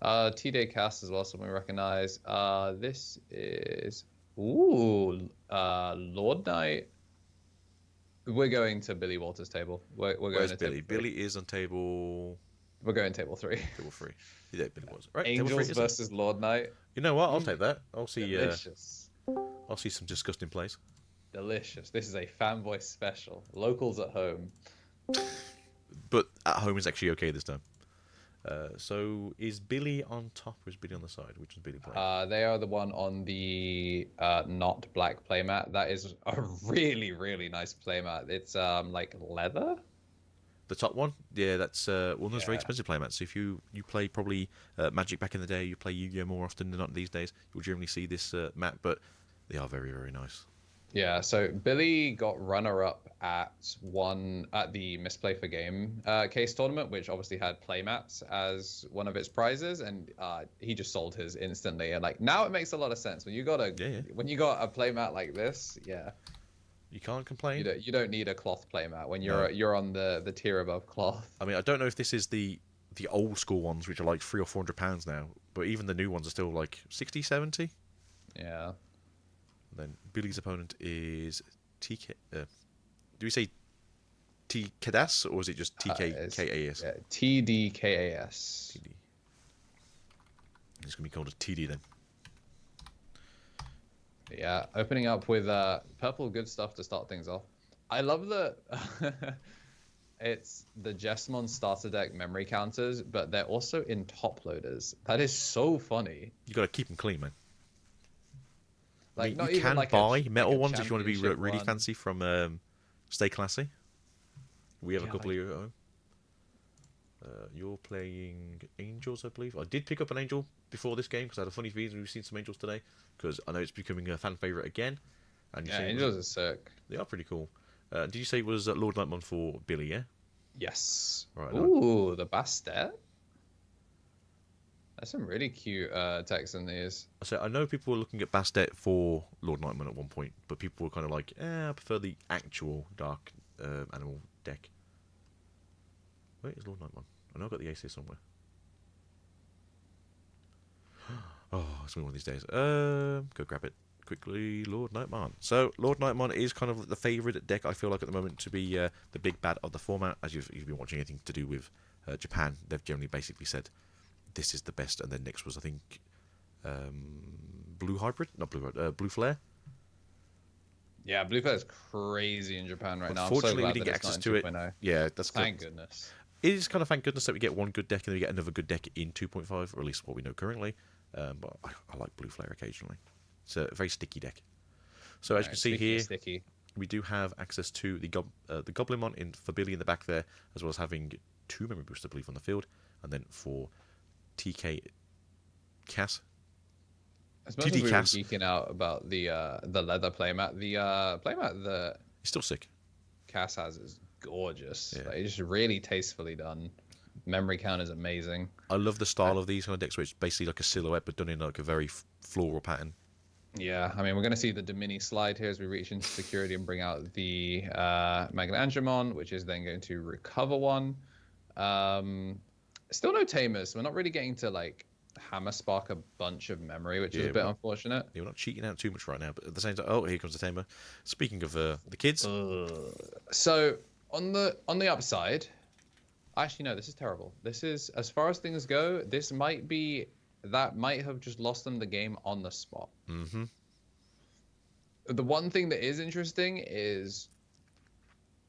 T-Day cast as well, someone we recognize. This is LordKnight. We're going to Billy Walters' table. We're going Where's to table Billy? 3. Billy is on table We're going table 3. table 3. Yeah, Billy was. Right, table 3 Angels is it? versus LordKnight. You know what? I'll take that. Delicious. I'll see some disgusting plays. Delicious. This is a fanboy special. Locals at home. But at home is actually okay this time. So is Billy on top or is Billy on the side? Which is Billy playing? They are the one on the not black playmat. That is a really, really nice playmat. It's like leather. The top one? Yeah, that's one of those very Yeah. expensive playmats. So if you play probably Magic back in the day, you play Yu-Gi-Oh more often than not these days, you'll generally see this mat, but they are very, very nice. Yeah, so Billy got runner-up at the Misplay for Game case tournament, which obviously had playmats as one of its prizes, and he just sold his instantly. And like now it makes a lot of sense when you got a playmat like this. Yeah, You can't complain. you don't need a cloth playmat when you're on the tier above cloth. I mean, I don't know if this is the old school ones, which are like £300 or £400 now, but even the new ones are still like 60, 70. Yeah. Then Billy's opponent is TK. Do we say TKDAS or is it just TKKAS? Yeah, TDKAS. TD. It's gonna be called a TD then. Yeah, opening up with purple good stuff to start things off. I love that it's the Jesmon starter deck memory counters, but they're also in top loaders. That is so funny. You got to keep them clean, man. Like, I mean, not you even can like buy a metal ones if you want to be championship really one. fancy from Stay Classy. We have a Yeah, couple like... of you at home. You're playing Angels, I believe. I did pick up an Angel before this game because I had a funny feeling we've seen some Angels today because I know it's becoming a fan favorite again. And Yeah, Angels are sick. They are pretty cool. Did you say it was LordKnight for Billy, yeah? Yes. Right. Ooh, the Bastet. There's some really cute text in these. So I know people were looking at Bastet for LordKnight at one point, but people were kind of like, I prefer the actual Dark Animal deck. Where is LordKnight? I know I've got the ace here somewhere. Oh, it's going to be one of these days. Go grab it quickly. LordKnight. So LordKnight is kind of the favourite deck I feel like at the moment to be the big bad of the format. As you've been watching anything to do with Japan, they've generally basically said this is the best, and then next was I think Blue Hybrid, not Blue Blue Flare. Yeah, Blue Flare is crazy in Japan right now. Unfortunately, I'm so glad we didn't that get it's not access in to it. 2.0. Yeah, that's Thank goodness. It is kind of thank goodness that we get one good deck and then we get another good deck in 2.5, or at least what we know currently. But I like Blue Flare occasionally. It's a very sticky deck. So as you can see here, sticky. we do have access to the Goblinmon for Billy in the back there, as well as having 2 memory boosts, I believe, on the field, and then for TK Cass. As much as we were geeking out about the leather playmat, the playmat that it's still sick. Cass has is gorgeous. Yeah. Like, it's just really tastefully done. Memory count is amazing. I love the style of these kind of decks, where it's basically like a silhouette, but done in like a very floral pattern. Yeah, I mean, we're going to see the Dimini slide here as we reach into security and bring out the Magnangemon, which is then going to recover one. Still no Tamers. We're not really getting to like Hammer Spark a bunch of memory, which is a bit unfortunate. Yeah, we're not cheating out too much right now, but at the same time, oh, here comes the Tamer. Speaking of the kids, so on the upside, actually no, this is terrible. This is, as far as things go, this might have just lost them the game on the spot. Mm-hmm. The one thing that is interesting is,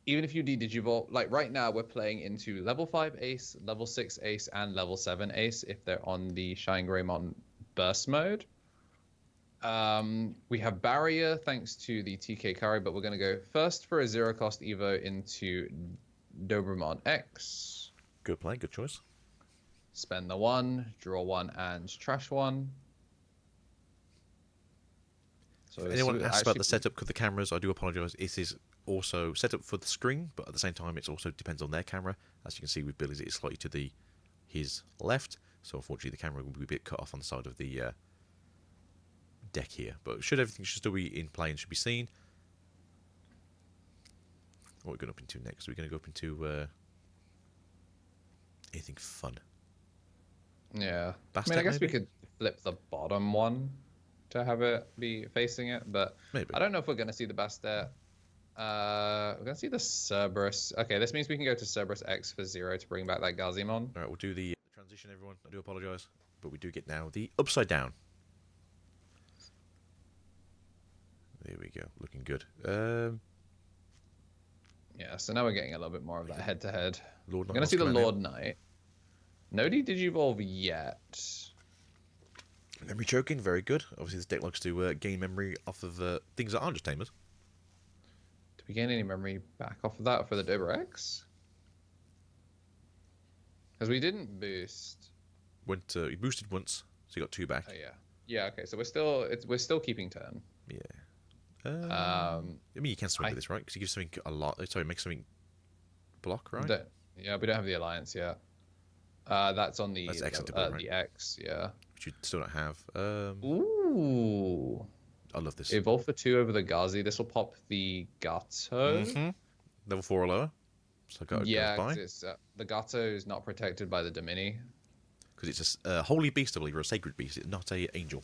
even if you de-digivolve, like right now we're playing into level 5 ace, level 6 ace, and level 7 ace if they're on the Shine Greymon burst mode. We have barrier thanks to the TK carry, but we're going to go first for a 0-cost Evo into Dobermon X. Good play, good choice. Spend the 1, draw 1, and trash 1. So if anyone asks about the setup of the cameras, I do apologise. It is also set up for the screen, but at the same time, it also depends on their camera. As you can see with Billy's, it is slightly to his left, so unfortunately the camera will be a bit cut off on the side of the deck here. But everything should still be in play and should be seen. What are we going up into next? We're going to go up into anything fun. Yeah. Bastet, I mean, I guess maybe? we could flip the bottom one to have it be facing it, but Maybe. I don't know if we're going to see the Bastet. We're going to see the Cerberus. Okay, this means we can go to Cerberus X for 0 to bring back that Gazimon. All right, we'll do the transition, everyone. I do apologise, but we do get now the upside down. There we go, looking good. Yeah, so now we're getting a little bit more of that head-to-head. We're going to see the LordKnight. No Digivolve yet. Memory choking, very good. Obviously, this deck likes to gain memory off of things that aren't just tamers. Do we gain any memory back off of that for the Dober X? Because we didn't boost. You boosted once, so you got 2 back. Oh yeah, yeah. Okay, so we're still keeping turn. Yeah. I mean, you can swing with this, right? Because you give something a lot. Sorry, make something block, right? Yeah, we don't have the alliance yet. That's on the X, right? The X, yeah. Which you still don't have. Ooh. I love this. Evolve for 2 over the Gazi. This will pop the Gato. Level 4 or lower. So yeah, because the Gato is not protected by the Domini. Because it's a holy beast, I believe, or a sacred beast. It's not an angel.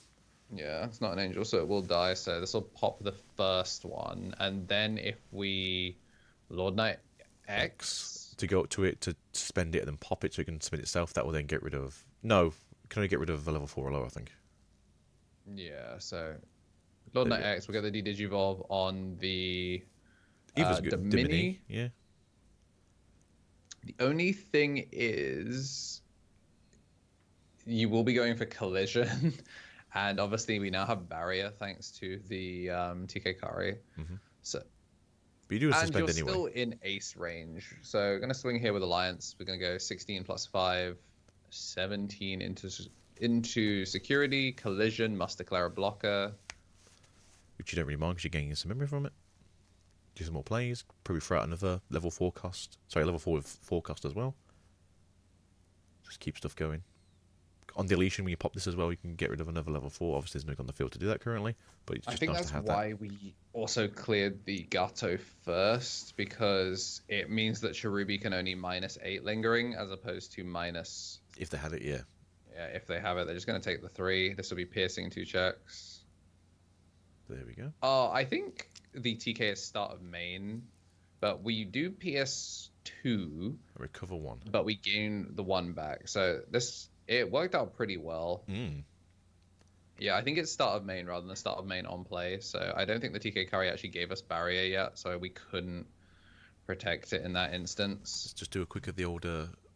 Yeah, it's not an angel, so it will die. So this will pop the first one, and then if we LordKnight X to go to it to spend it and then pop it so it can spin itself, that will then get rid of. No, can only get rid of a level 4 or lower, I think. Yeah, so LordKnight X, we'll get the Digivolve on the Domini. Yeah. The only thing is, you will be going for collision. And obviously, we now have barrier thanks to the TK Kari. So, but you do and suspend you're anyway. Still in ace range. So, we're going to swing here with Alliance. We're going to go 16 plus 5, 17 into security, collision, must declare a blocker. Which you don't really mind because you're gaining some memory from it. Do some more plays. Probably throw out another level 4 cost. Sorry, level 4 with 4 cost as well. Just keep stuff going. On deletion, when you pop this as well, you can get rid of another level 4. Obviously, there's no on the field to do that currently, but it's just I think nice that's to have why we also cleared the Gato first, because it means that Cherubi can only -8 lingering as opposed to minus. If they had it, yeah. Yeah, if they have it, they're just going to take the 3. This will be piercing 2 checks. There we go. Oh, I think the TK is start of main, but we do PS2. Recover 1. But we gain the 1 back. So it worked out pretty well. Yeah, I think it's start of main rather than start of main on play. So I don't think the TK Curry actually gave us barrier yet, so we couldn't protect it in that instance. Let's just do a quick of the old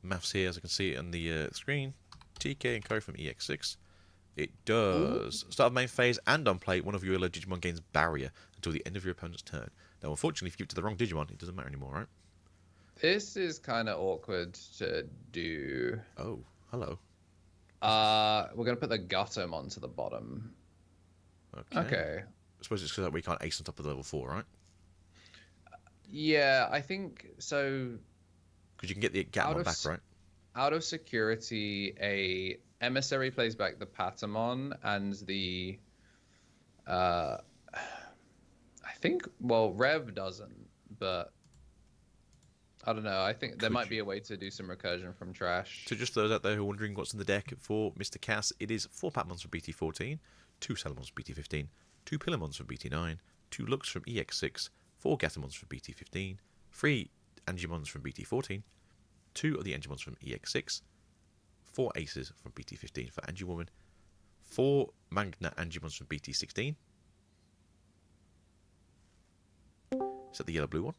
maths here, as I can see it on the screen. TK and Curry from EX6. It does start of main phase and on play. One of your Digimon gains barrier until the end of your opponent's turn. Now, unfortunately, if you give it to the wrong Digimon, it doesn't matter anymore, right? This is kind of awkward to do. Oh, hello. We're going to put the Gatomon to the bottom. Okay. I suppose it's because we can't ace on top of the level 4, right? Yeah, I think so. Because you can get the Gatomon back, right? Out of security, a Emissary plays back the Patamon, and the... I think... Well, Rev doesn't, but... I don't know. I think there might be a way to do some recursion from trash. To just those out there who are wondering what's in the deck for Mr. Cass, it is 4 Patmons from BT14, 2 Salamons from BT15, 2 Pillamons from BT9, 2 Lux from EX6, 4 Gatomons from BT15, 3 Angimons from BT14, 2 of the Angimons from EX6, 4 Aces from BT15 for Angiwoman, 4 Magna Angimons from BT16. Is that the yellow-blue one?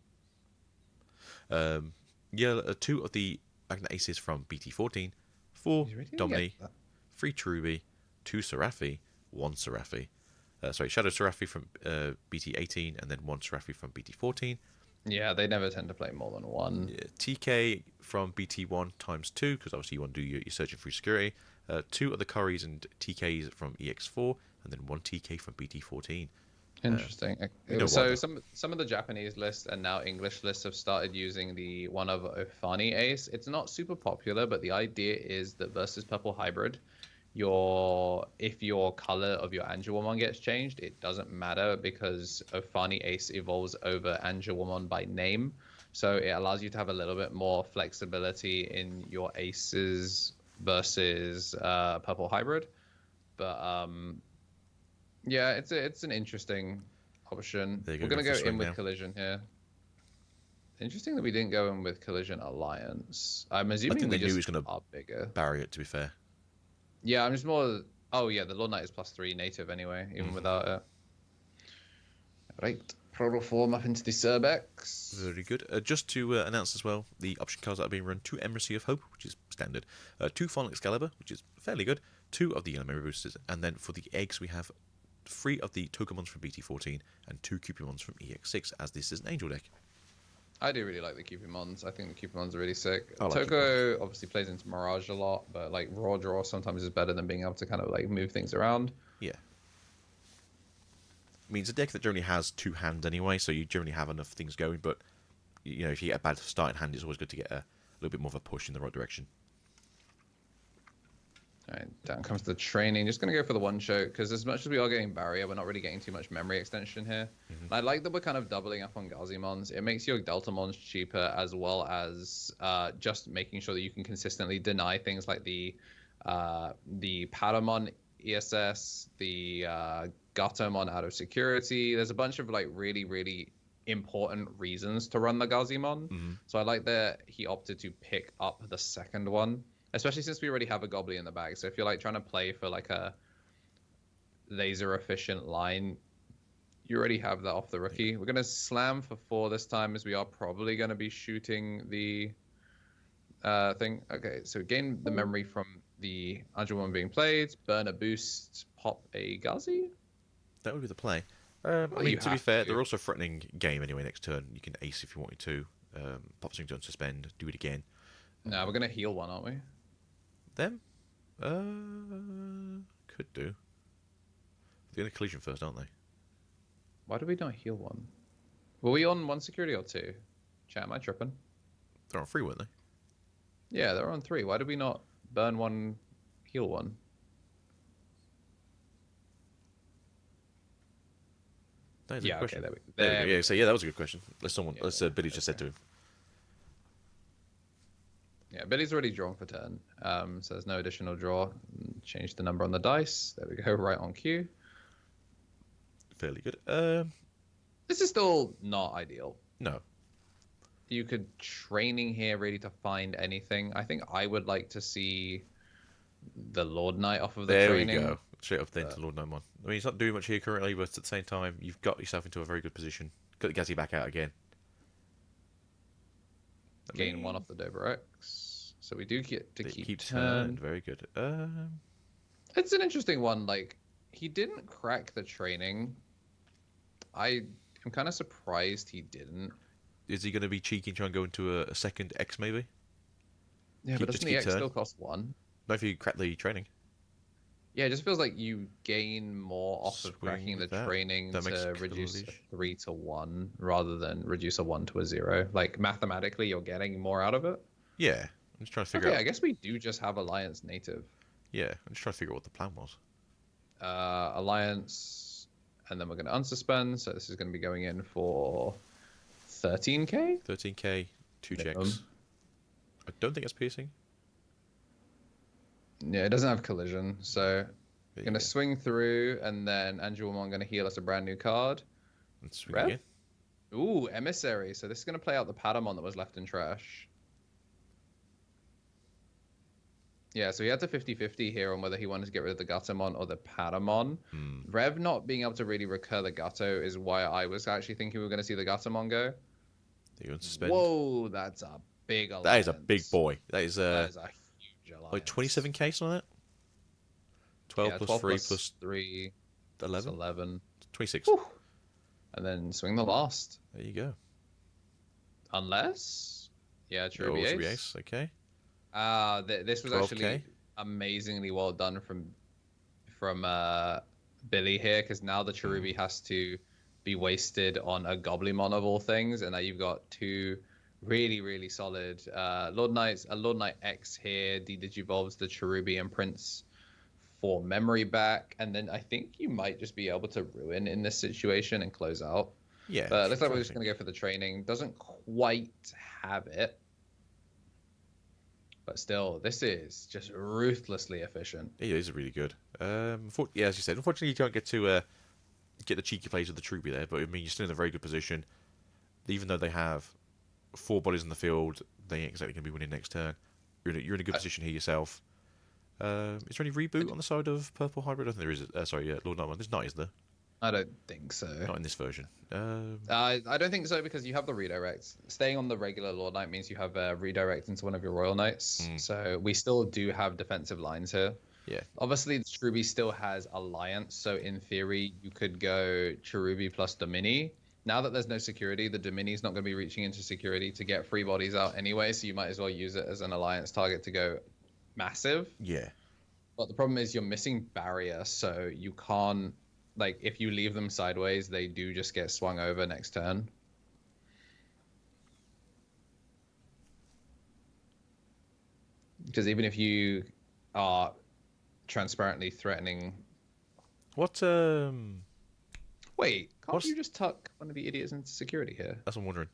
2 of the Magna Aces from BT14, 4 Domini, 3 Cherubi, 2 Seraphi, 1 Seraphi. Shadow Seraphi from BT18, and then 1 Seraphi from BT14. Yeah, they never tend to play more than 1. Yeah, TK from BT1 times 2, because obviously you want to do your searching through security. 2 of the Curries and TKs from EX4, and then 1 TK from BT14. Interesting. So some of the Japanese lists and now English lists have started using the one of Ofani Ace. It's not super popular, but the idea is that versus Purple Hybrid, if your color of your Angelwomon gets changed, it doesn't matter because Ofani Ace evolves over Angelwomon by name. So it allows you to have a little bit more flexibility in your aces versus purple hybrid. But yeah, it's an interesting option. We're gonna go in with collision here. Interesting that we didn't go in with collision alliance. I'm assuming we just are bigger. Barrier it, to be fair. Yeah, I'm just more. Oh yeah, the LordKnight is +3 native anyway, even without it. Right, Proto Form up into the Cerbex. Very good. Just to announce as well, the option cards that are being run: 2 Embassy of Hope, which is standard, 2 Final Excalibur, which is fairly good, 2 of the Yellow Memory Boosters, and then for the eggs we have 3 of the Togemons from BT14 and 2 Cupimons from EX6, as this is an Angel deck. I do really like the Cupimons. I think the Cupimons are really sick. Toko obviously plays into Mirage a lot, but like raw draw sometimes is better than being able to kind of like move things around. Yeah. I mean, it's a deck that generally has 2 hands anyway, so you generally have enough things going, but you know, if you get a bad starting hand, it's always good to get a little bit more of a push in the right direction. Alright, down comes the training. Just going to go for the one shot, because as much as we are getting barrier, we're not really getting too much memory extension here. I like that we're kind of doubling up on Gazimons. It makes your Deltamons cheaper, as well as just making sure that you can consistently deny things like the Patamon ESS, the Gatomon out of security. There's a bunch of like really, really important reasons to run the Gazimon. So I like that he opted to pick up the second one. Especially since we already have a Gobbly in the bag. So if you're like trying to play for like a laser efficient line, you already have that off the rookie. We're going to slam for 4 this time, as we are probably going to be shooting the thing. Okay, so gain the memory from the Agito being played, burn a boost, pop a Gazi. That would be the play. I mean, to be fair, they're also threatening game anyway next turn. You can ace if you wanted to. Pop something to unsuspend, do it again. No, we're going to heal one, aren't we? Them? Could do. They're going to collision first, aren't they? Why do we not heal one? Were we on 1 security or 2? Chat, am I tripping? They're on 3, weren't they? Yeah, they're on 3. Why did we not burn 1, heal 1? That is a good question. Okay, there we go. Yeah, so yeah, that was a good question. Billy just said to him. Yeah, Billy's already drawn for turn, so there's no additional draw. Change the number on the dice. There we go, right on cue. Fairly good. This is still not ideal. No. You could training here really to find anything. I think I would like to see the LordKnight off of the training. There we go. Straight off into LordKnight mon. I mean, he's not doing much here currently, but at the same time, you've got yourself into a very good position. Got the Gazi back out again. Gain 1 off the Dober X. So we do get to keep turn. Very good. It's an interesting one. Like, he didn't crack the training. I am kind of surprised he didn't. Is he going to be cheeky and try and go into a second X maybe? Yeah, but doesn't the X still cost 1? No, if you crack the training. Yeah, it just feels like you gain more off of cracking the training to reduce a 3 to 1 rather than reduce a 1 to a 0. Like, mathematically, you're getting more out of it. Yeah, I'm just trying to figure out. I guess we do just have Alliance native. Yeah, I'm just trying to figure out what the plan was. Alliance, and then we're going to unsuspend. So this is going to be going in for 13k? 13k, 2 checks. I don't think it's piercing. Yeah, it doesn't have collision, so we're going to swing through, and then Angelmon going to heal us a brand new card. And swing again. Ooh, Emissary. So this is going to play out the Patamon that was left in trash. Yeah, so he had to 50-50 here on whether he wanted to get rid of the Gatomon or the Patamon. Rev not being able to really recur the Gato is why I was actually thinking we were going to see the Gatomon go. You unsuspend. Whoa, that's a big alliance. That is a big boy. That is a huge alliance. Like 27k on it? 12 plus 3 plus 3. 11? 11. 26. Whew. And then swing the last. There you go. Unless... Yeah, Cherubi Ace. Okay. This was 12K. Actually amazingly well done from Billy here, because now the Cherubi has to be wasted on a Goblymon of all things, and now you've got 2 really, really solid LordKnights, a LordKnight X here, de-digivolves the Cherubi and Prince for memory back, and then I think you might just be able to ruin in this situation and close out. Yeah. But looks like we're just going to go for the training. Doesn't quite have it. But still, this is just ruthlessly efficient. It is really good. Yeah, as you said, unfortunately you can't get to get the cheeky plays of the Truby there, but I mean you're still in a very good position. Even though they have 4 bodies in the field, they ain't exactly going to be winning next turn. You're in a good position here yourself. Is there any reboot on the side of Purple Hybrid? I think there is. LordKnight one. There's not, is there? I don't think so. Not in this version. I don't think so because you have the redirect. Staying on the regular LordKnight means you have a redirect into one of your Royal Knights. So we still do have defensive lines here. Yeah. Obviously, the Cherubi still has Alliance, so in theory, you could go Cherubi plus Domini. Now that there's no security, the Domini's not going to be reaching into security to get 3 bodies out anyway, so you might as well use it as an Alliance target to go massive. Yeah. But the problem is you're missing barrier, so you can't, like, if you leave them sideways, they do just get swung over next turn. Because even if you are transparently threatening... What, Wait, can't you just tuck one of the idiots into security here? That's what I'm wondering.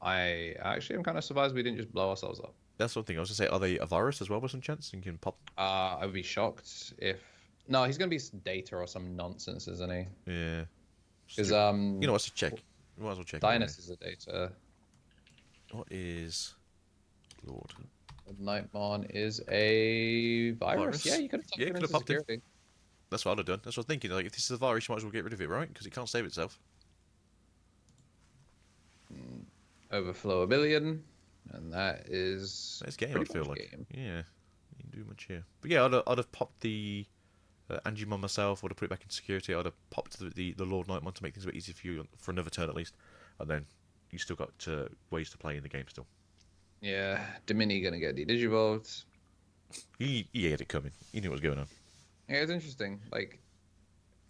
I actually am kind of surprised we didn't just blow ourselves up. That's one thing. I was going to say, are they a virus as well by some chance? And you can pop... I would be shocked if... No, he's going to be data or some nonsense, isn't he? Yeah. Because, you know what's to check? You might as well check. Dynus is a data. What is... Lord? Nightmon is a virus. Yeah, you could have tucked him into security. That's what I'd have done. That's what I was thinking. Like, if this is a virus, you might as well get rid of it, right? Because it can't save itself. Overflow a billion, and that is... It's game, I feel like. Game. Yeah, you can do much here. But yeah, I'd have popped the Angimon myself, or to put it back in security. I'd have popped the LordKnight one to make things a bit easier for you for another turn at least. And then you still got ways to play in the game still. Yeah, Domini gonna get the Digivolts. He had it coming. He knew what was going on. Yeah, it's interesting. Like,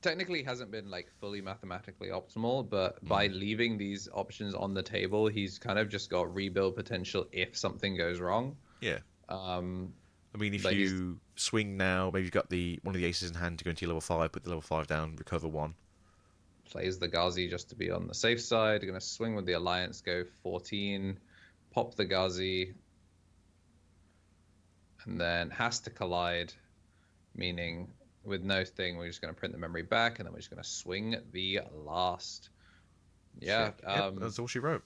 technically hasn't been like fully mathematically optimal, but by leaving these options on the table, he's kind of just got rebuild potential if something goes wrong. Yeah. I mean, if like you swing now, maybe you've got one of the aces in hand to go into your level 5, put the level 5 down, recover 1. Plays the Ghazi just to be on the safe side. Going to swing with the Alliance, go 14, pop the Ghazi, and then has to collide, meaning with no thing, we're just going to print the memory back, and then we're just going to swing the last. Yeah. Yep, that's all she wrote.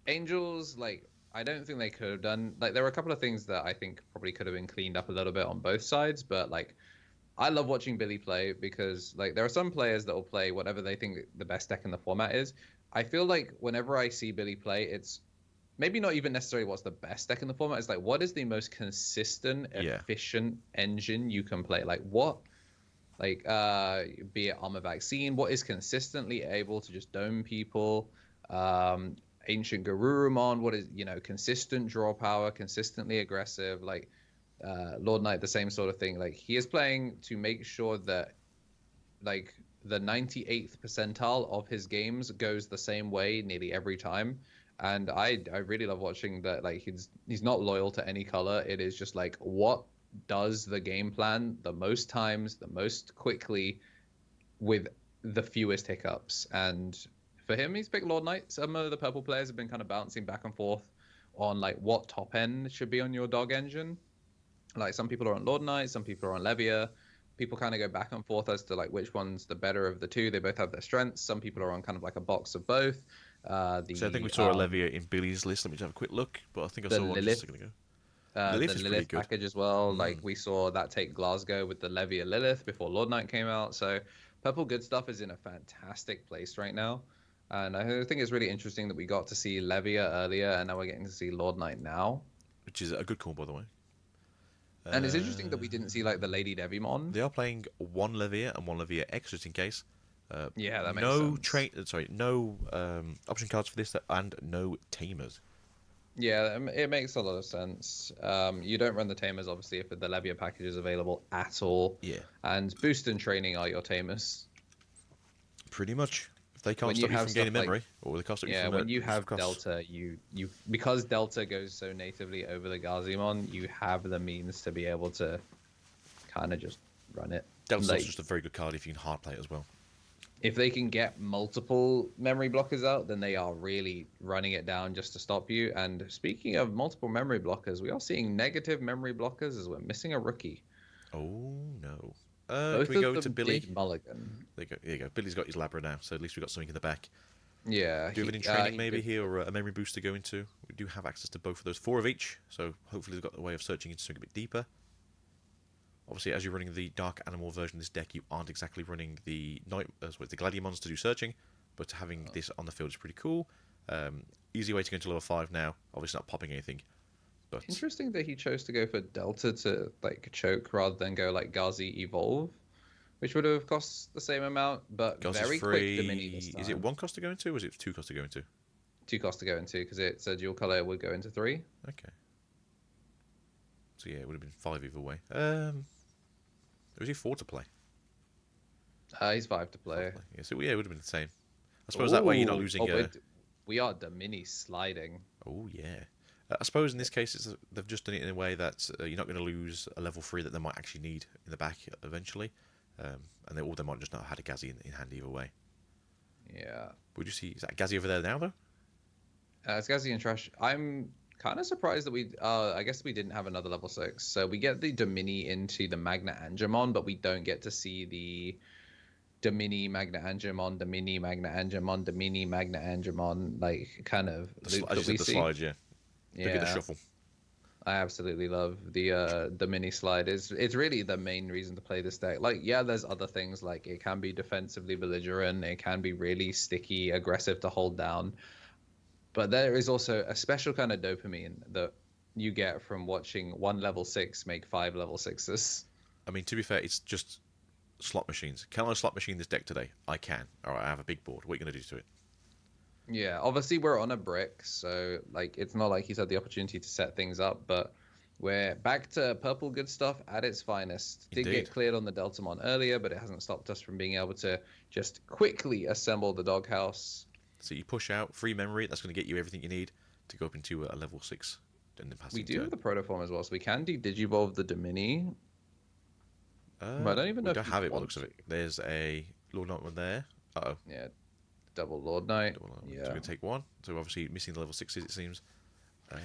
Angels, like, I don't think they could have done... Like, there were a couple of things that I think probably could have been cleaned up a little bit on both sides, but, like, I love watching Billy play because, like, there are some players that will play whatever they think the best deck in the format is. I feel like whenever I see Billy play, it's maybe not even necessarily what's the best deck in the format. It's like, what is the most consistent, efficient engine you can play? Like, what, like, be it Armour Vaccine, what is consistently able to just dome people? Ancient Garurumon, what is, you know, consistent draw power, consistently aggressive, like, LordKnight, the same sort of thing. Like, he is playing to make sure that, like, the 98th percentile of his games goes the same way nearly every time. And I really love watching that. Like, he's not loyal to any color. It is just like, what does the game plan the most times, the most quickly, with the fewest hiccups. And for him, he's picked LordKnight. Some of the purple players have been kind of bouncing back and forth on like what top end should be on your dog engine. Like, some people are on LordKnight, some people are on Levia. People kind of go back and forth as to like which one's the better of the two. They both have their strengths. Some people are on kind of like a box of both. So I think we saw a Levia in Billy's list. Let me just have a quick look. But I think I saw one just a second ago. The Lilith package as well. Like, we saw that take Glasgow with the Levia Lilith before LordKnight came out. So Purple Good Stuff is in a fantastic place right now. And I think it's really interesting that we got to see Levia earlier, and now we're getting to see LordKnight now. Which is a good call, by the way. And it's interesting that we didn't see like the Lady Devimon. They are playing one Levia and one Levia X, just in case. Yeah, that makes sense. No option cards for this, and no tamers. Yeah, it makes a lot of sense. You don't run the tamers, obviously, if the Levia package is available at all. Yeah. And boost and training are your tamers. Pretty much. If they can't stop you from gaining memory, or they can't stop you from... Yeah, when you have Delta, you because Delta goes so natively over the Gazimon, you have the means to be able to kind of just run it. Delta's also just a very good card if you can hard play it as well. if they can get multiple memory blockers out, then they are really running it down just to stop you. And speaking of multiple memory blockers, we are seeing negative memory blockers as we're missing a rookie. Oh, no. Both can we go of to them Billy? did mulligan. There you go. Billy's got his Labra now, so at least we've got something in the back. Yeah. Do you have any training maybe here, or a memory boost to go into? We do have access to both of those, 4 of each, so hopefully they've got the way of searching into something a bit deeper. Obviously, as you're running the Dark Animal version of this deck, you aren't exactly running the the Gladiamons to do searching, but having this on the field is pretty cool. Easy way to go into level 5 now. Obviously not popping anything. But interesting that he chose to go for Delta to like choke rather than go like Gazi Evolve, which would have cost the same amount, but Gazi's very free. quick Domini this time. Is it 1 cost to go into, or is it 2 cost to go into? 2 cost to go into, because it's a dual color would go into 3. Okay. So yeah, it would have been 5 either way. Was he 4 to play? He's 5 to play. Yeah, so yeah, it would have been the same. I suppose that way you're not losing. We are Domini sliding. Oh yeah. I suppose in this case they've just done it in a way that you're not going to lose a level 3 that they might actually need in the back eventually, and they might just not have had a Gazi in hand either way. Yeah. Would you see? Is that Gazi over there now though? It's Gazi and Trash. I'm kind of surprised that I guess we didn't have another level 6. So we get the Domini into the Magna Angemon, but we don't get to see the Domini Magna Angemon, Domini Magna Angemon, Domini Magna Angemon, like kind of loop that we see. Slide, yeah. Look at the shuffle. I absolutely love the mini slide. It's really the main reason to play this deck. Like, yeah, there's other things, like it can be defensively belligerent, it can be really sticky, aggressive to hold down. But there is also a special kind of dopamine that you get from watching 1 level 6 make 5 level 6s. I mean, to be fair, it's just slot machines. Can I slot machine this deck today? I can. All right, I have a big board. What are you going to do to it? Yeah, obviously we're on a brick, so like it's not like he's had the opportunity to set things up, but we're back to purple good stuff at its finest. Indeed. Did get cleared on the Deltamon earlier, but it hasn't stopped us from being able to just quickly assemble the doghouse. So you push out free memory. That's going to get you everything you need to go up into a level 6. And then we do have the protoform as well, so we can digivolve the Domini. I don't even know. We don't have it. What looks of it. There's a LordKnight one there. Uh-oh. Yeah. Double LordKnight. Yeah. So we're going to take 1. So obviously missing the level 6s, it seems. No,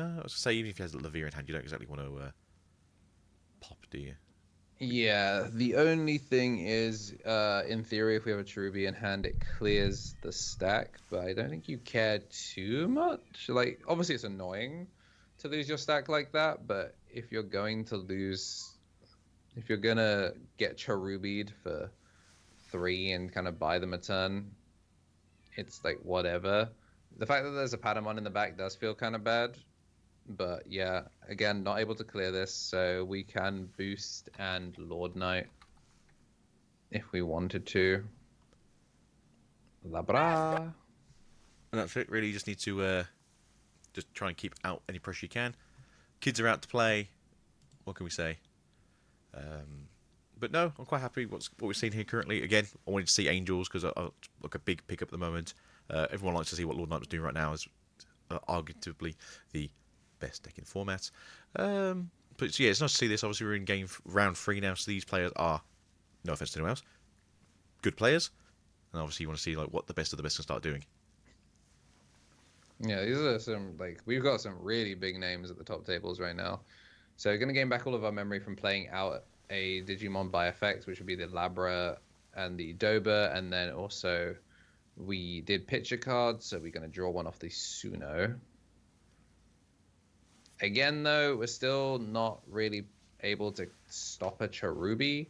I was going to say, even if he has Lavir in hand, you don't exactly want to pop, do you? Yeah, the only thing is, in theory, if we have a Cherubi in hand, it clears the stack, but I don't think you care too much. Like, obviously it's annoying to lose your stack like that, but if you're going to get Cherubi'd for 3 and kind of buy them a turn, it's like whatever. The fact that there's a Patamon in the back does feel kind of bad, but yeah, again, not able to clear this, so we can boost and LordKnight if we wanted to. Labra. And that's it, really. You just need to just try and keep out any pressure you can. Kids are out to play. What can we say? But no, I'm quite happy what we're seeing here currently. Again, I wanted to see Angels because I look a big pick up at the moment. Everyone likes to see what LordKnight was doing right now as arguably the best deck in the format. But yeah, it's nice to see this. Obviously, we're in round 3 now, so these players are, no offense to anyone else, good players. And obviously, you want to see like what the best of the best can start doing. Yeah, these are some, like, we've got some really big names at the top tables right now. So we're going to gain back all of our memory from playing out a Digimon by effect, which would be the Labra and the Doba, and then also we did picture cards, so we're going to draw one off the Suno. Again, though, we're still not really able to stop a Cherubi.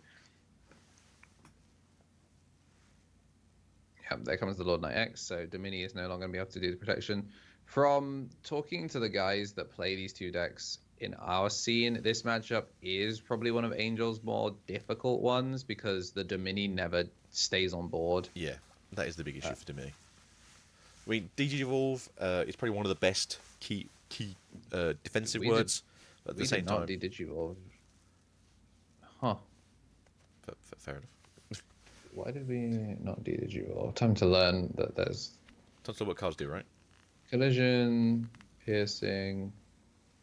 Yeah, there comes the LordKnight X, so Domini is no longer going to be able to do the protection. From talking to the guys that play these 2 decks in our scene, this matchup is probably one of Angel's more difficult ones because the Domini never stays on board. Yeah, that is the big issue for Domini. I mean, Digivolve is probably one of the best key defensive words. But at the same time, we did not Digivolve. Huh. Fair enough. Why did we not do Digivolve? Time to learn that there's... Time to learn what cards do, right? Collision, piercing...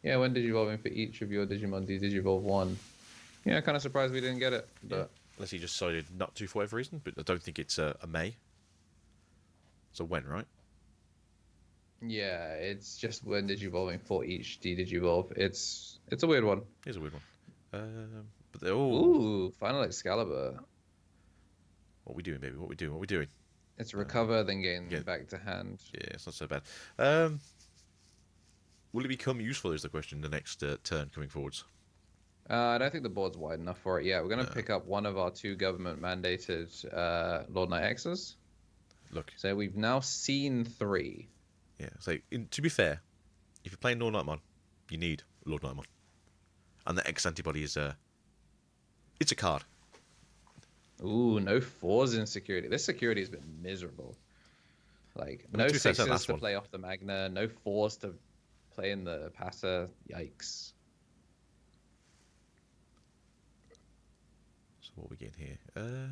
Yeah, when Digivolving for each of your Digimon, Digivolve 1. Yeah, kind of surprised we didn't get it, but... Yeah. Unless he just decided not to for whatever reason, but I don't think it's a May. So when, right? Yeah, it's just when digivolving for each D-Digivolve. It's a weird one. Here's a weird one. But they're all... Ooh, Final Excalibur. What we doing, baby? What we doing? What we doing? It's recover, then gain back to hand. Yeah, it's not so bad. Will it become useful, is the question, the next turn coming forwards? I don't think the board's wide enough for it yet. We're going to pick up one of our 2 government-mandated LordKnight X's. Look. So we've now seen 3. Yeah, so to be fair, if you're playing LordKnightmon, you need LordKnightmon. And the X antibody is it's a card. Ooh, no 4s in security. This security has been miserable. Like, no 6s to play off the Magna, no 4s to play in the Pater. Yikes. So what are we getting here?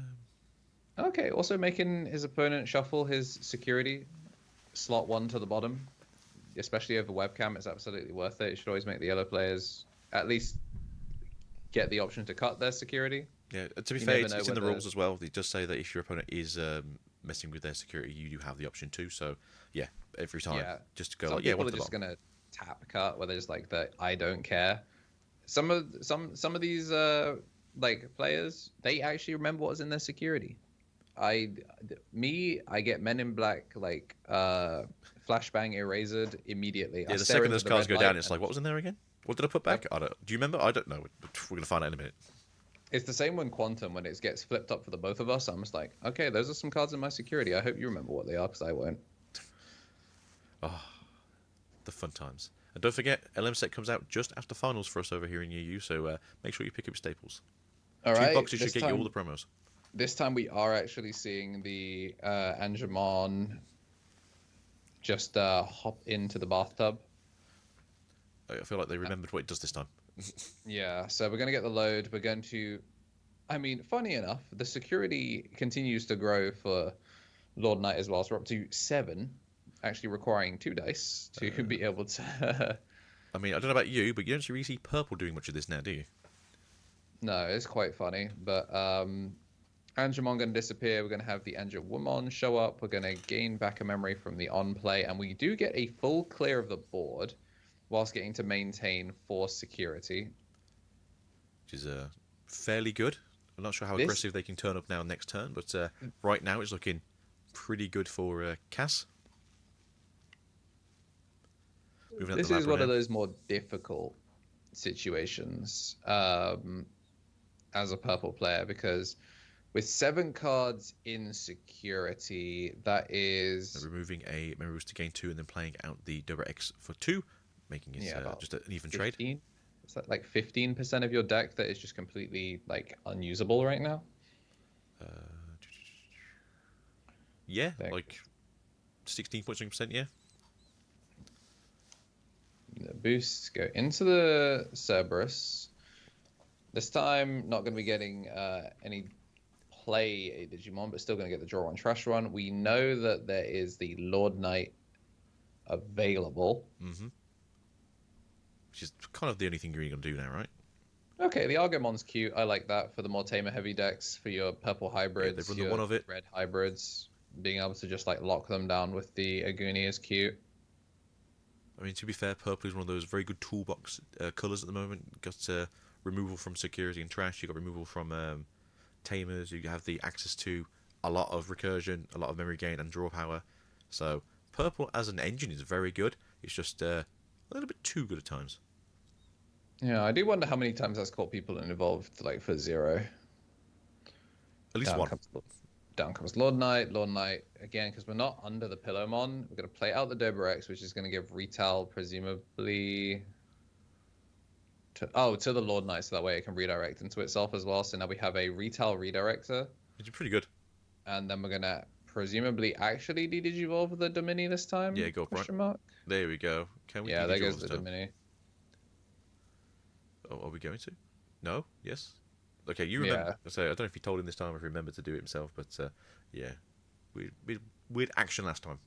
Okay, also making his opponent shuffle his security. Slot 1 to the bottom. Especially over webcam, it's absolutely worth it. You should always make the yellow players at least get the option to cut their security. Yeah, to be fair, it's in the rules as well. They just say that if your opponent is messing with their security, you do have the option to. So, yeah, every time, just to go like, people are just going to tap cut, where there's like the I don't care. Some of these like players, they actually remember what was in their security. I get Men in Black like flashbang erased immediately. Yeah, the second those cards go down, it's like, what was in there again? What did I put back? Do you remember? I don't know. We're gonna find out in a minute. It's the same when Quantum, when it gets flipped up for the both of us. I'm just like, okay, those are some cards in my security. I hope you remember what they are, because I won't. Oh, the fun times. And don't forget, LM set comes out just after finals for us over here in EU, so make sure you pick up your staples. All right. 2 boxes should get you all the promos. This time we are actually seeing the Angemon just hop into the bathtub. I feel like they remembered what it does this time. Yeah, so we're going to get the load. We're going to... I mean, funny enough, the security continues to grow for LordKnight as well. So we're up to 7, actually requiring 2 dice to be able to... I mean, I don't know about you, but you don't really see Purple doing much of this now, do you? No, it's quite funny. But Angemon going to disappear. We're going to have the Angemon show up. We're going to gain back a memory from the on-play. And we do get a full clear of the board, whilst getting to maintain force security. Which is fairly good. I'm not sure how aggressive they can turn up now next turn, but right now it's looking pretty good for Cass. This is one of those more difficult situations as a purple player, because with 7 cards in security, that is... removing a memory boost to gain 2 and then playing out the double X for 2. Making it just an even 15? trade. Is that like 15% of your deck that is just completely like unusable right now? Yeah, like 16.6%, yeah. The boosts go into the Cerberus. This time, not going to be getting any play a Digimon, but still going to get the draw on Trash Run. We know that there is the LordKnight available. Mm-hmm. Which is kind of the only thing you're really going to do now, right? Okay, the Argomon's cute. I like that for the more tamer heavy decks, for your purple hybrids, they've run the one of it. Red hybrids. Being able to just like lock them down with the Aguni is cute. I mean, to be fair, purple is one of those very good toolbox colours at the moment. Got removal from security and trash. You got removal from tamers. You have the access to a lot of recursion, a lot of memory gain, and draw power. So purple as an engine is very good. It's just a little bit too good at times. Yeah, I do wonder how many times that's caught people involved, like for 0. At least one. Down comes LordKnight. LordKnight, again, because we're not under the Pillowmon, we're going to play out the Dobrex, which is going to give retail, presumably, to the LordKnight, so that way it can redirect into itself as well. So now we have a retail redirector. Which is pretty good. And then we're going to presumably actually de-digivolve the Domini this time? Yeah, go for it. There we go. Can we? Yeah, there goes the Domini. Oh, are we going to? No? Yes? Okay, you remember. Yeah. So I don't know if he told him this time or if he remembered to do it himself, but yeah. Weird action last time.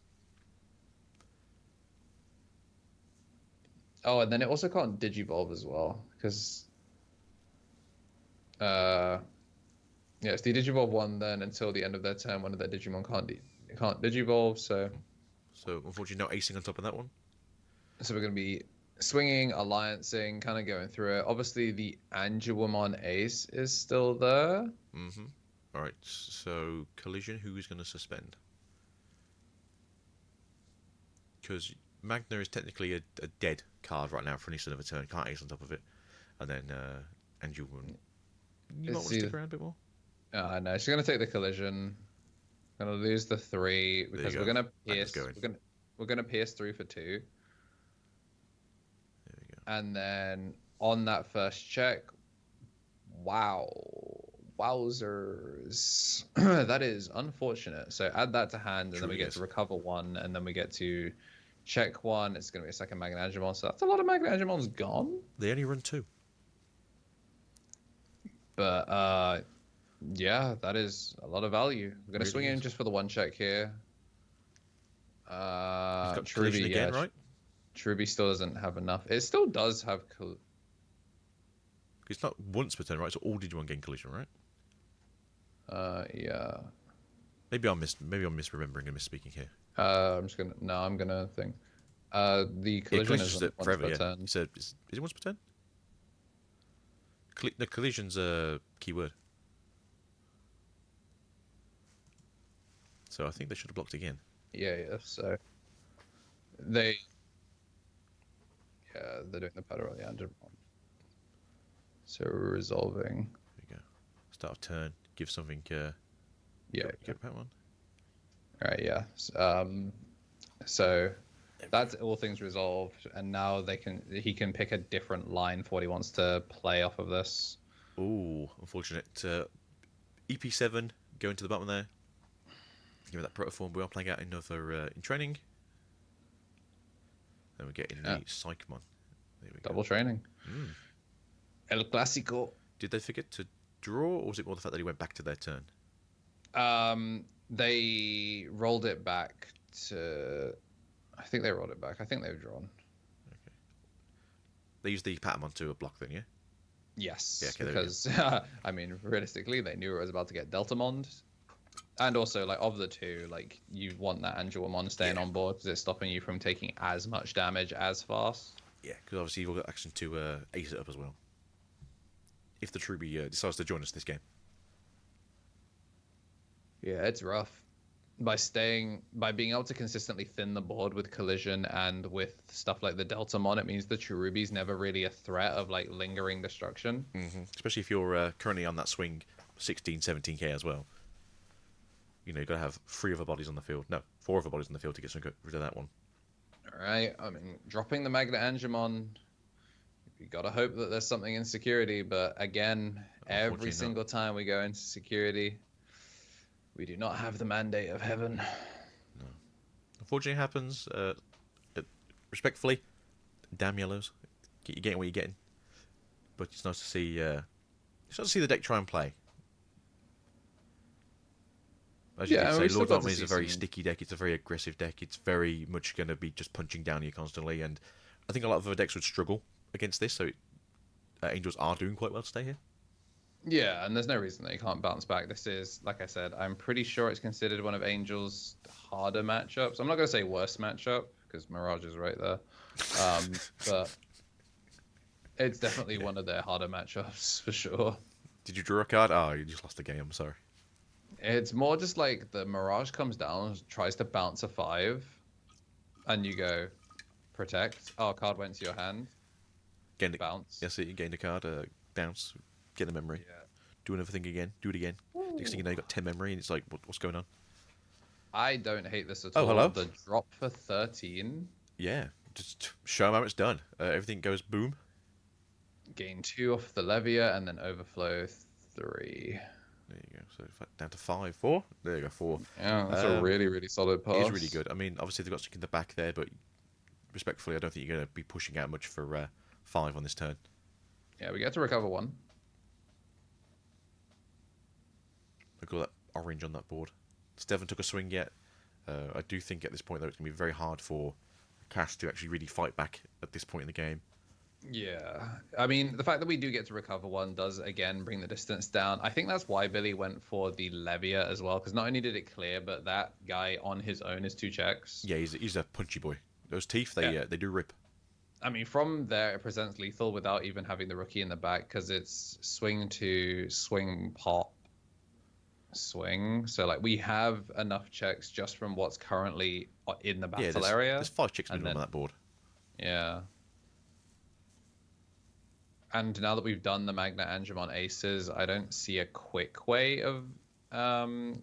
Oh, and then it also can't digivolve as well, because... Yeah, it's the Digivolve one then until the end of their turn. One of their Digimon can't Digivolve, so unfortunately not acing on top of that one. So we're going to be swinging, alliancing, kind of going through it. Obviously, the Angelomon Ace is still there. Mm-hmm. All right, so collision, who is going to suspend? Because Magna is technically a dead card right now for an instant of a turn. Can't ace on top of it. And then Angelomon, you might want to stick around a bit more. No, she's going to take the collision. Going to lose the 3 because we're going to pierce. We're going to pierce through for 2. There we go. And then on that first check, wow, wowzers, that is unfortunate. So add that to hand, and then we get to recover 1, and then we get to check 1. It's going to be a second Magnanimon, so that's a lot of Magnanimons gone. They only run 2. But yeah, that is a lot of value. We're going to swing in just for the 1 check here. He's got Truby again, right? Truby still doesn't have enough. It still does have. It's not once per turn, right? So all Digimon gain collision, right? Yeah. Maybe I'm misremembering and misspeaking here. I'm gonna think. The collision is once forever, per turn. You said is it once per turn? The collision's a keyword. So I think they should have blocked again. Yeah. So they're doing the pattern on the Angelomon. So we're resolving. There you go. Start of turn. Give something. Get that one. All right. Yeah. So that's all things resolved, and now he can pick a different line for what he wants to play off of this. Ooh, unfortunate. EP7 going to the bottom there. Give me that protoform. We are playing out another in training. Then we get in the Psychmon. There we go. Double training. El Clásico. Did they forget to draw, or was it more the fact that he went back to their turn? They rolled it back to. I think they rolled it back. I think they've drawn. Okay. They used the Patamon to a block then, yeah? Yes. Yeah, okay, because I mean, realistically, they knew it was about to get Deltamon, and also like of the two, like you want that Angelomon staying on board because it's stopping you from taking as much damage as fast. Yeah, because obviously you've got action to ace it up as well. If the Truby decides to join us this game. Yeah, it's rough. By being able to consistently thin the board with collision and with stuff like the Deltamon, it means the Cherubi's never really a threat of like lingering destruction. Especially if you're currently on that swing 16, 17k as well. You know, you've got to have 3 other bodies on the field. No, 4 other bodies on the field to get rid of that one. Alright, I mean, dropping the Magna Angemon, you got to hope that there's something in security, but again, every single time we go into security, we do not have the mandate of heaven. No. Unfortunately, it happens. Respectfully, damn yellows. You're getting what you're getting. But it's nice to see. It's nice to see the deck try and play. As you can say, Lord Knightman is a very sticky deck. It's a very aggressive deck. It's very much going to be just punching down you constantly. And I think a lot of other decks would struggle against this. So Angels are doing quite well to stay here. Yeah, and there's no reason that you can't bounce back. This is, like I said, I'm pretty sure it's considered one of Angel's harder matchups. I'm not going to say worst matchup, because Mirage is right there. But it's definitely one of their harder matchups, for sure. Did you draw a card? Oh, you just lost the game. I'm sorry. It's more just like the Mirage comes down, tries to bounce a 5, and you go, protect. Oh, a card went to your hand. Bounce. Yes, you gained a card, bounce. Get the memory. Yeah. Do another thing again. Do it again. Ooh. Next thing you know, you got 10 memory, and it's like, what's going on? I don't hate this at all. Hello. The drop for 13. Yeah, just show them how it's done. Everything goes boom. Gain 2 off the Levia, and then overflow 3. There you go. So down to 5, 4. There you go, 4. Yeah, that's a really, really solid pass. It is really good. I mean, obviously they've got something in the back there, but respectfully, I don't think you're going to be pushing out much for 5 on this turn. Yeah, we get to recover 1. Look at all that orange on that board. Steven took a swing yet. I do think at this point, though, it's going to be very hard for Cass to actually really fight back at this point in the game. Yeah, I mean, the fact that we do get to recover one does again bring the distance down. I think that's why Billy went for the Levia as well, because not only did it clear, but that guy on his own is 2 checks. Yeah, he's a punchy boy. Those teeth, they do rip. I mean, from there, it presents lethal without even having the rookie in the back, because it's swing to swing, pop, swing. So, like, we have enough checks just from what's currently in the battle area. There's 5 checks minimum on that board. Yeah. And now that we've done the Magna Angemon Aces, I don't see a quick way of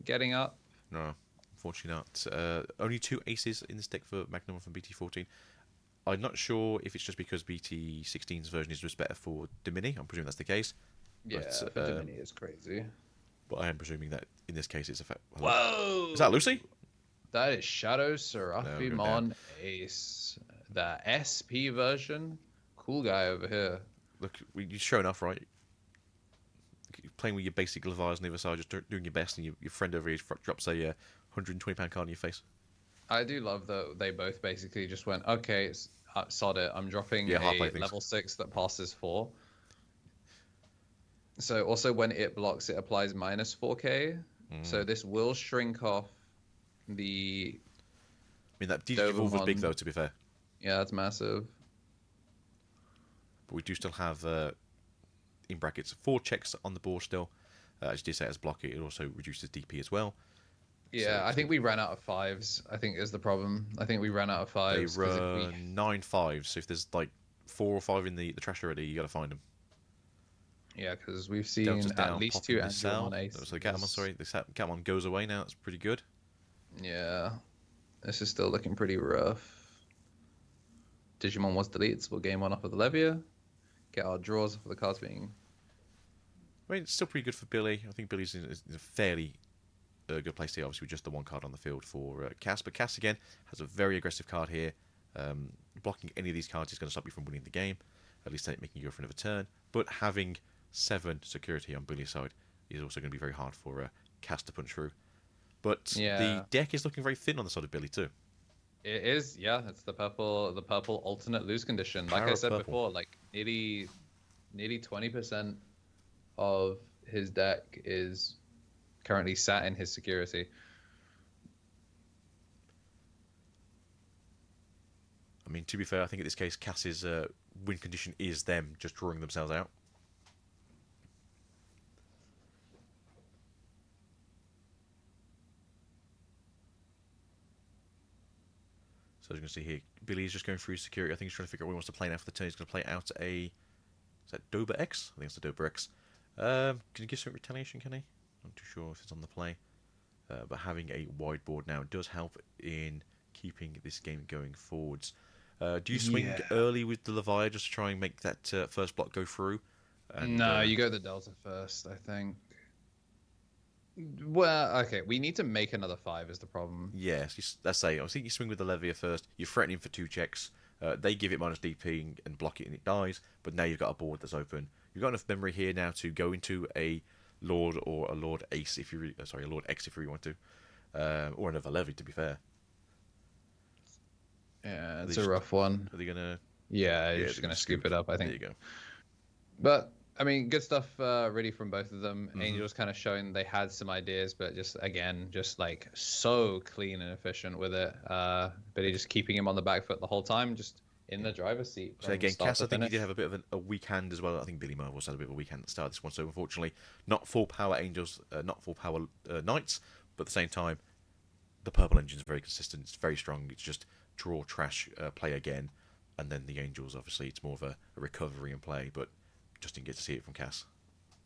getting up. No, unfortunately not. Only 2 aces in this deck for Magnum from BT14. I'm not sure if it's just because BT16's version is just better for Dimini. I'm presuming that's the case. Yeah, but, Dimini is crazy. But I am presuming that in this case it's a fact. Whoa! Is that Lucy? That is Shadow Seraphimon Ace. The SP version. Cool guy over here. Look, you're showing off, right? You're playing with your basic Leviathan on the other side, just doing your best, and your friend over here drops a £120 card in your face. I do love that they both basically just went, okay, sod it. I'm dropping a level 6 that passes 4. So also when it blocks, it applies minus 4k. So this will shrink off the... I mean, that Digivolve was big, though, to be fair. Yeah, that's massive. But we do still have, in brackets, 4 checks on the board still. As you did say, as block it also reduces DP as well. Yeah, so I think we ran out of 5s, I think is the problem. I think we ran out of 5s. They run 9 5s, so if there's like 4 or 5 in the trash already, you got to find them. Yeah, because we've seen at least 2 Angemon Aces. So the Gatomon, sorry, the Gatomon goes away now, that's pretty good. Yeah, this is still looking pretty rough. Digimon was deleted, so we'll game one off of the Levia. Get our draws for the cards being... I mean, it's still pretty good for Billy. I think Billy's in a fairly good place here, obviously with just the 1 card on the field for Cass. But Cass, again, has a very aggressive card here. Blocking any of these cards is going to stop you from winning the game, at least making you go for another turn. But having 7 security on Billy's side is also going to be very hard for Cass to punch through. But the deck is looking very thin on the side of Billy too. It is, yeah. It's the purple alternate lose condition. Like I said before, like nearly 20% of his deck is currently sat in his security. I mean, to be fair, I think in this case, Cass's win condition is them just drawing themselves out. So as you can see here, Billy is just going through security. I think he's trying to figure out what he wants to play now for the turn. He's going to play out a... Is that Doba X? I think it's the Doba X. Can you give some retaliation, can he? Not too sure if it's on the play. But having a wide board now does help in keeping this game going forwards. Do you swing early with the Leviathan just to try and make that first block go through? And, no, you go the Delta first, I think. Well, okay, we need to make another 5 is the problem. Yes, let's say, I think you swing with the Levia first, you're threatening for 2 checks, they give it minus DP and block it and it dies, but now you've got a board that's open. You've got enough memory here now to go into a Lord or a Lord Ace if you a Lord X if you really want to. Or another Levy, to be fair. Yeah, it's a rough one. Are they going to... Yeah, you're just going to scoop it up, I think. There you go. But... I mean, good stuff really from both of them. Angel's kind of showing they had some ideas, but just, again, just like so clean and efficient with it. Billy just keeping him on the back foot the whole time, just in the driver's seat. So again, Cass, I think he did have a bit of a weak hand as well. I think Billy might have also had a bit of a weak hand at the start of this one. So unfortunately, not full power Angels, not full power Knights, but at the same time, the purple engine is very consistent. It's very strong. It's just draw, trash, play again. And then the Angels, obviously, it's more of a recovery and play, but just didn't get to see it from Cass.